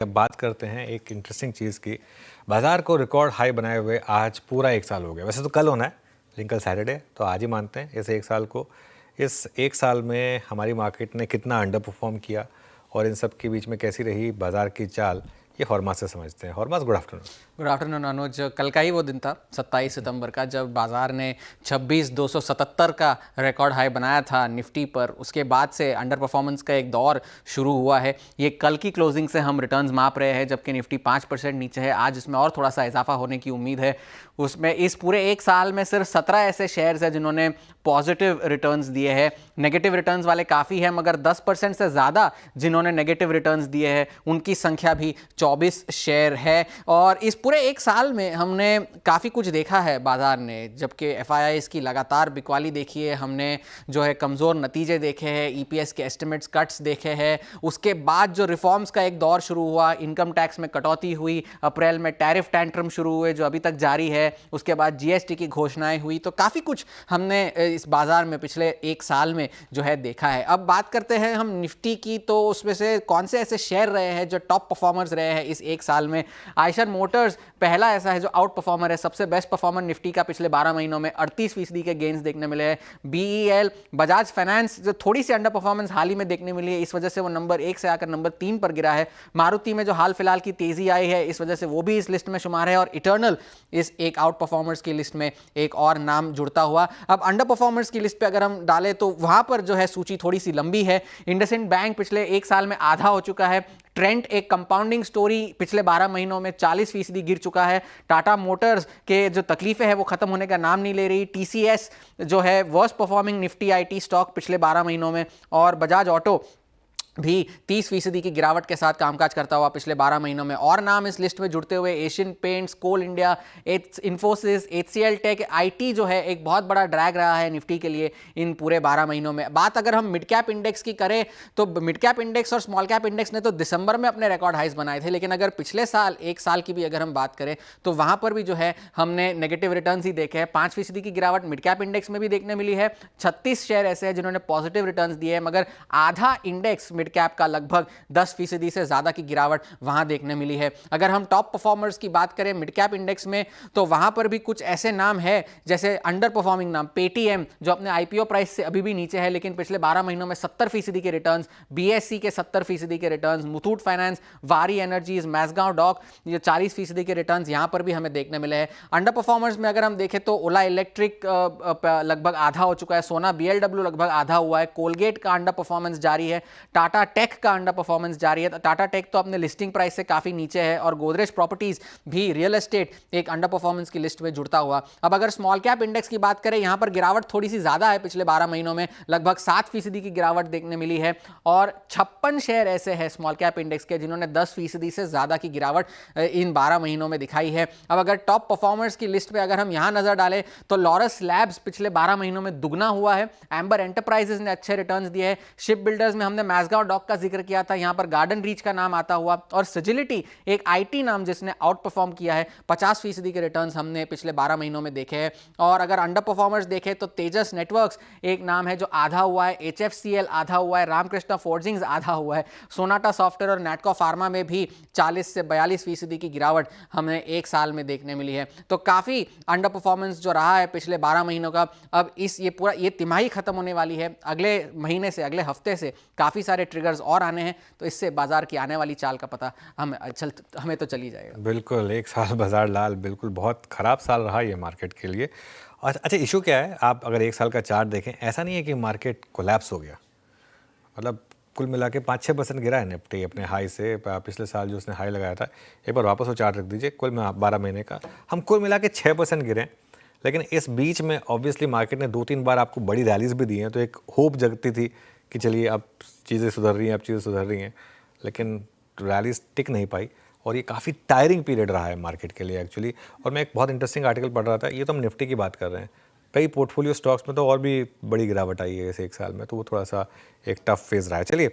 अब बात करते हैं एक इंटरेस्टिंग चीज़ की। बाजार को रिकॉर्ड हाई बनाए हुए आज पूरा एक साल हो गया। वैसे तो कल होना है, लेकिन कल सैटरडे, तो आज ही मानते हैं इस एक साल को। इस एक साल में हमारी मार्केट ने कितना अंडर परफॉर्म किया और इन सब के बीच में कैसी रही बाजार की चाल, ये हॉर्मा से समझते हैं। हॉर्मा, गुड आफ्टरनून। गुड आफ्टरनून अनुज। कल का ही वो दिन था 27 सितंबर का, जब बाजार ने 26,277 का रिकॉर्ड हाई बनाया था निफ्टी पर। उसके बाद से अंडर परफॉर्मेंस का एक दौर शुरू हुआ है। ये कल की क्लोजिंग से हम रिटर्न्स माप रहे हैं, जबकि निफ्टी 5% नीचे है। आज इसमें और थोड़ा सा इजाफा होने की उम्मीद है। उसमें इस पूरे एक साल में सिर्फ 17 ऐसे शेयर्स हैं जिन्होंने पॉजिटिव रिटर्न्स दिए हैं। नेगेटिव रिटर्न्स वाले काफ़ी हैं, मगर 10% से ज़्यादा जिन्होंने नेगेटिव रिटर्न्स दिए हैं उनकी संख्या भी 24 शेयर है। और इस पूरे एक साल में हमने काफ़ी कुछ देखा है बाजार ने। जबकि एफआईआईज़ की लगातार बिकवाली देखी है, हमने जो है कमज़ोर नतीजे देखे हैं, ईपीएस के एस्टिमेट्स कट्स देखे हैं। उसके बाद जो रिफॉर्म्स का एक दौर शुरू हुआ, इनकम टैक्स में कटौती हुई, अप्रैल में टैरिफ टैंट्रम शुरू हुए जो अभी तक जारी है, उसके बाद जीएसटी की घोषणाएं हुई। तो काफ़ी कुछ हमने इस बाजार में पिछले एक साल में जो है देखा है। अब बात करते हैं हम निफ्टी की, तो उसमें से कौन से ऐसे शेयर रहे हैं जो टॉप परफॉर्मर्स रहे हैं इस एक साल में। आयशर मोटर्स पहला ऐसा है जो आउट परफॉर्मर है, सबसे बेस्ट परफॉर्मर निफ्टी का पिछले 12 महीनों में 38% के गेंस देखने मिले हैं। बीईएल, बजाज फाइनेंस जो थोड़ी सी अंडर परफॉर्मेंस हाल ही में देखने मिली है, इस वजह से वो नंबर 1 से आकर नंबर 3 पर गिरा है। मारुति में जो हाल फिलहाल की तेजी आई है, इस वजह से वो भी इस लिस्ट में शुमार है। और इटर्नल इस एक आउट परफॉर्मर्स की लिस्ट में एक और नाम जुड़ता हुआ। अब अंडर परफॉर्मर्स की लिस्ट पे अगर हम डालें तो वहां पर जो है सूची थोड़ी सी लंबी है। इंडसइंड बैंक पिछले एक साल में आधा हो चुका है। ट्रेंट एक कंपाउंडिंग स्टोरी पिछले 12 महीनों में 40% गिर चुका है। टाटा मोटर्स के जो तकलीफें हैं वो खत्म होने का नाम नहीं ले रही। टीसीएस जो है worst performing Nifty IT stock पिछले 12 महीनों में। और बजाज ऑटो भी 30% की गिरावट के साथ कामकाज करता हुआ पिछले 12 महीनों में। और नाम इस लिस्ट में जुड़ते हुए एशियन पेंट्स, कोल इंडिया, इन्फोसिस, एचसीएल टेक, आईटी जो है एक बहुत बड़ा ड्रैग रहा है निफ्टी के लिए इन पूरे 12 महीनों में। बात अगर हम मिड कैप इंडेक्स की करें तो मिड कैप इंडेक्स और स्मॉल कैप इंडेक्स ने तो दिसंबर में अपने रिकॉर्ड हाइज बनाए थे, लेकिन अगर पिछले साल एक साल की भी अगर हम बात करें तो वहां पर भी जो है हमने नेगेटिव रिटर्न्स ही देखे हैं। 5% की गिरावट मिड कैप इंडेक्स में भी देखने मिली है। 36 शेयर ऐसे हैं जिन्होंने पॉजिटिव रिटर्न्स दिए हैं, मगर आधा इंडेक्स मिड कैप का लगभग 10% से ज्यादा की गिरावट वहां देखने मिली है। अगर हम टॉप परफॉर्मर्स की बात करें मिड कैप इंडेक्स में तो वहां पर भी कुछ ऐसे नाम है जैसे अंडर परफॉर्मिंग नाम पेटीएम जो अपने आईपीओ प्राइस से अभी भी नीचे है, लेकिन पिछले 12 महीनों में 70% के रिटर्न्स, बीएससी के 70% के रिटर्न्स, मुथूट फाइनेंस, वारी एनर्जीज, मैसगांव डॉक ये 40% के रिटर्न्स यहां पर भी हमें देखने मिले हैं। अंडर परफॉर्मर्स में अगर हम देखें तो ओला इलेक्ट्रिक लगभग आधा हो चुका है, सोना बीएलडब्ल्यू लगभग आधा हुआ है, कोलगेट का अंडर परफॉर्मेंस जारी है, टाटा टेक का अंडर परफॉर्मेंस जारी है। टाटा टेक तो अपने लिस्टिंग प्राइस से काफी नीचे है। और गोदरेज प्रॉपर्टीज भी रियल एस्टेट एक अंडर परफॉर्मेंस की लिस्ट में जुड़ता हुआ। अब अगर स्मॉल कैप इंडेक्स की बात करें, यहां पर गिरावट थोड़ी सी ज्यादा है। पिछले 12 महीनों में लगभग 7% की गिरावट देखने मिली है। और 56 शेयर ऐसे हैं स्मॉल कैप इंडेक्स के जिन्होंने 10% से ज्यादा की गिरावट इन 12 महीनों में दिखाई है। अब अगर टॉप परफॉर्मर्स की लिस्ट पे अगर हम यहां नजर डालें तो लॉरस लैब्स पिछले 12 महीनों में दुगना हुआ है। एम्बर एंटरप्राइजेस ने अच्छे रिटर्न्स दिए हैं। शिप बिल्डर्स में हमने मैसगांव डॉक का जिक्र किया था, यहां पर गार्डन रीच का नाम आता हुआ। और सिजिलिटी एक आईटी नाम जिसने आउट परफॉर्म किया है, 50% के रिटर्न्स हमने पिछले 12 महीनों में देखे हैं। और अगर अंडर परफॉर्मर्स देखें तो तेजस नेटवर्क्स एक नाम है जो आधा हुआ है, एचएफसीएल आधा हुआ है, रामकृष्णा फोर्जिंग्स आधा हुआ है, सोनाटा सॉफ्टवेयर और नैटको फार्मा में भी 40 से 42% की गिरावट हमें एक साल में देखने मिली है। तो काफी अंडर परफॉर्मेंस जो रहा है पिछले 12 महीनों का। अब ये तिमाही खत्म होने वाली है, अगले महीने से, अगले हफ्ते से काफी सारे ट्रिगर्स और आने हैं, तो इससे बाजार की आने वाली चाल का पता हमें तो चली जाएगा। बिल्कुल, एक साल बाजार लाल, बिल्कुल बहुत ख़राब साल रहा ये मार्केट के लिए। और अच्छा, इशू क्या है, आप अगर एक साल का चार्ट देखें, ऐसा नहीं है कि मार्केट कोलैप्स हो गया। मतलब कुल मिला के 5-6% गिरा है निफ्टी अपने हाई से। पिछले साल जो उसने हाई लगाया था, एक बार वापस वो चार्ट रख दीजिए, कुल 12 महीने का हम कुल मिला के 6% गिरे। लेकिन इस बीच में ऑब्वियसली मार्केट ने 2-3 बार आपको बड़ी रैलीज भी दी हैं, तो एक होप जगती थी कि चलिए अब चीज़ें सुधर रही हैं, अब चीज़ें सुधर रही हैं। लेकिन रैलीज टिक नहीं पाई और ये काफ़ी टायरिंग पीरियड रहा है मार्केट के लिए एक्चुअली। और मैं एक बहुत इंटरेस्टिंग आर्टिकल पढ़ रहा था, ये तो हम निफ्टी की बात कर रहे हैं, कई पोर्टफोलियो स्टॉक्स में तो और भी बड़ी गिरावट आई है इस एक साल में, तो वो थोड़ा सा एक टफ फेज़ रहा है। चलिए